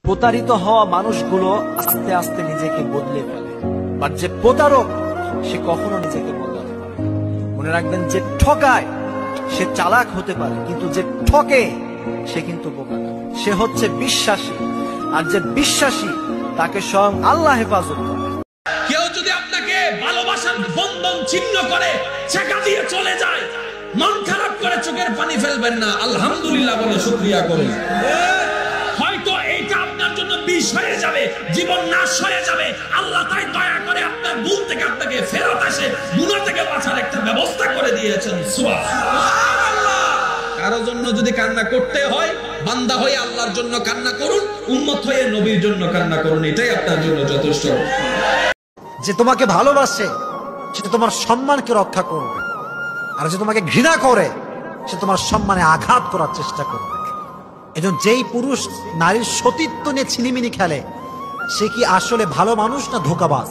প্রতারিত হওয়া মানুষগুলো আস্তে আস্তে নিজেকে বদলে ফেলে, আর যে প্রতারক সে কখনো নিজেকে বদলাতে পারে না। মনে রাখবেন, যে ঠকায় সে চালাক হতে পারে, কিন্তু যে ঠকে সে কিন্তু বোকা না। সে হচ্ছে বিশ্বাসী, আর যে বিশ্বাসী তাকে স্বয়ং আল্লাহ হেফাজত করে। কেউ যদি আপনাকে ভালোবাসার বন্ধন ছিন্ন করে ছেঁকা দিয়ে চলে যায়, মন খারাপ করে চোখের পানি ফেলবেন না, আলহামদুলিল্লাহ বলে শুকরিয়া করুন। হয়তো এইটা আপনার জন্য বিষ হয়ে যাবে, জীবন নাশ হয়ে যাবে। আল্লাহ তাই দয়া করে আপনার ভুল থেকে আপনাকে ফেরত আসে গুনাহ থেকে বাঁচার একটা ব্যবস্থা করে দিয়েছেন। সুবহানাল্লাহ। কারোর জন্য যদি কান্না করতে হয়, বান্দা হয়ে আল্লাহর জন্য কান্না করুন, উম্মত হয়ে নবীর জন্য কান্না করুন, এটাই আপনার জন্য যথেষ্ট। যে তোমাকে ভালোবাসে সে তোমার সম্মানকে রক্ষা করবে, আর যে তোমাকে ঘৃণা করে সে তোমার সম্মানে আঘাত করার চেষ্টা করবে। এজন্য যেই পুরুষ নারীর সতীত্ব নিয়ে ছিনিমিনি খেলে সে কি আসলে ভালো মানুষ না ধোঁকাবাজ?